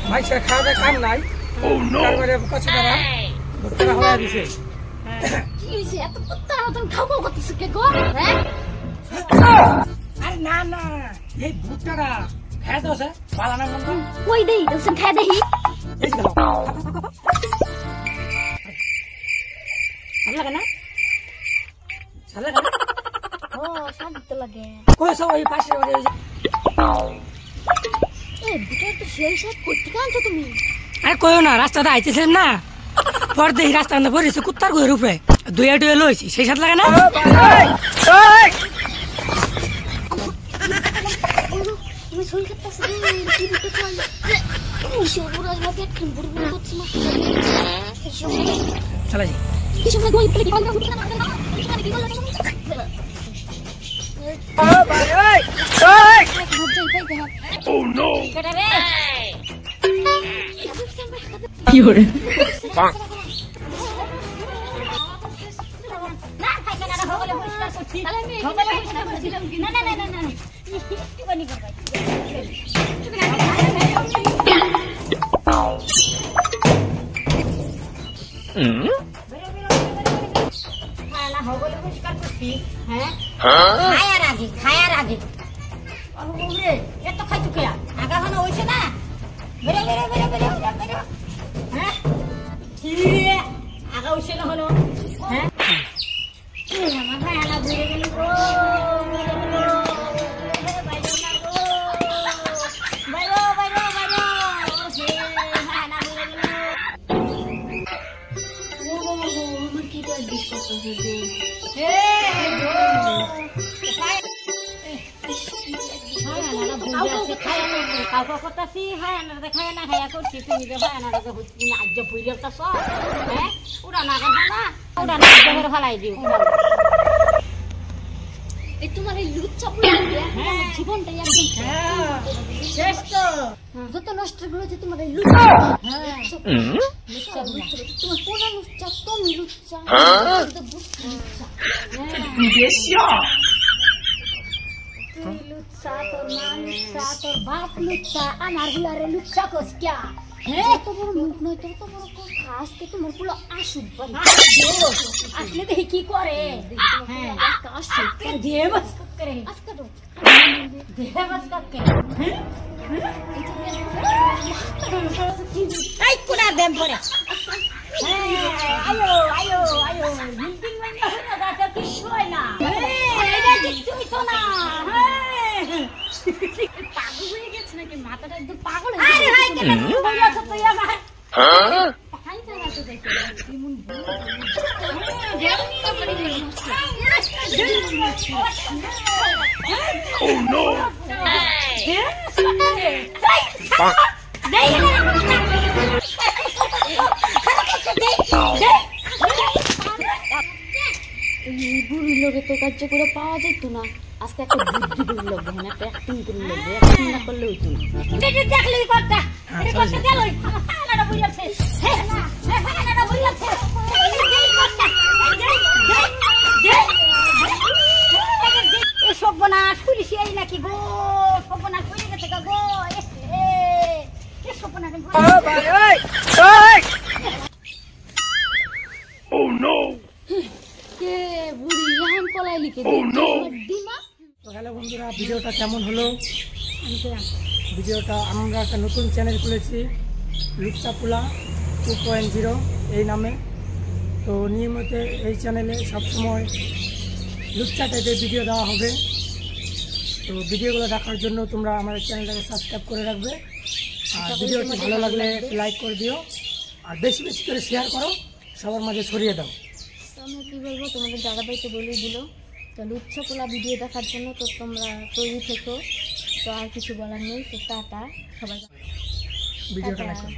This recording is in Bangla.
মাইসের খাওয়া কাম নাই তারপরে কষ্ট করা ভুট্টাটা হওয়া দিছে কি হইছে এত কুত্তার মতন খাও খাও করতেছ কে গো হ্যাঁ আরে না না এই ভুট্টাটা খায় দছে পালানা বন্ধ কই দেই দলছেন খায় দেহি এই গেল ভালো লাগে না ভালো লাগে না ও শান্ত লাগে কই সব ওই পাশে ওই এই বুটা তো সেই সাথ করতে কাঁদছো তুমি আরে কইও না রাস্তাটা আইতেছেন না পর দেখি রাস্তা না পড়েছে কুত্তার ঘরের উপরে দুইয়া টুয়ে লইছি সেই সাথে লাগে না তুমি শুন করতেছ কি বুটা খাই এই সবুরাজ না পেট বুড়বুড় করছে না চলে যাই কি সব গই প্লে কি বলরা বুটা না কি বলরা Oh no! Fiore. খায়ার আগে ওরে এত খাইতো কে আগা হলো হইছে না বেরে হ্যাঁ কি রে আগা হইছে না হলো হ্যাঁ আমার ভাই আলা ঘুরে গেল গো বাইরো আমার কি তো ডিসকাস করতে তোমার এই লুচ্চা জীবনটাই একদম যত নষ্ট করেছে তোমার এই লুচ্চা তোমার পোলা লুচ্চা তুমি লুচ্চা তুই লুচ্চা তোর মা লুচ্চা তোর বাপ লুচ্চা আমার গুলারে লুচ্চা কস ক্যা হ্যাঁ তো বড় মুখ নয় তোর তো বড় কথা আজকে তোমার পুরো আসুক আসলে দেখি কি করে হ্যাঁ আসুক দিয়ে বাস করে আজকে তো দিয়ে বাস করে এই কোনা দেম পড়ে আয়ো বিল্ডিং মানে হলো দাদা কি শোয় না এটা কিছুই তো না পাগল হয়ে গেছে নাকি মাথাটা একদম পাগল হয়ে গেছে আরে ভাই কেন বইলা তো তুই আমার হ্যাঁ হাই না তো দেখো কেমন Oh no! বুড়ি লোকে তো কার্য করে পাওয়া যেত না আজকে একটা বুদ্ধি করে লোক মানে একটা অ্যাক্টিং করে লোক অ্যাক্টিং না করলে হইতো না দেখলেই করতা করতে গেল আমার বুঝাচ্ছে হ্যাঁ না বুঝাচ্ছে সর্বনাশ পুলিশ এই নাকি গো সর্বনাশ হয়ে গেছে গো সর্বনাশ Oh no! কে বুড়ি এখন পলাইলি কে দিমা তো হ্যালো বন্ধুরা ভিডিওটা কেমন হলো ভিডিওটা আমরা একটা নতুন চ্যানেল খুলেছি লুচ্চা পোলা 2.0 এই নামে তো নিয়মিত এই চ্যানেলে সবসময় লুচ্চা টাইপের ভিডিও দেওয়া হবে তো ভিডিওগুলো দেখার জন্য তোমরা আমাদের চ্যানেলটাকে সাবস্ক্রাইব করে রাখবে আর ভিডিওটি ভালো লাগলে লাইক করে দিও আর বেশি বেশি করে শেয়ার করো সবার মাঝে ছড়িয়ে দাও তো আমরা কী বলবো তোমাদের দাদাভাই তো বলেই দিল তো লুচ্চা পোলা ভিডিও দেখার জন্য তো তোমরা তৈরি থেকো তো আর কিছু বলার নেই তো টাটা সবাই ভিডিওটা দেখো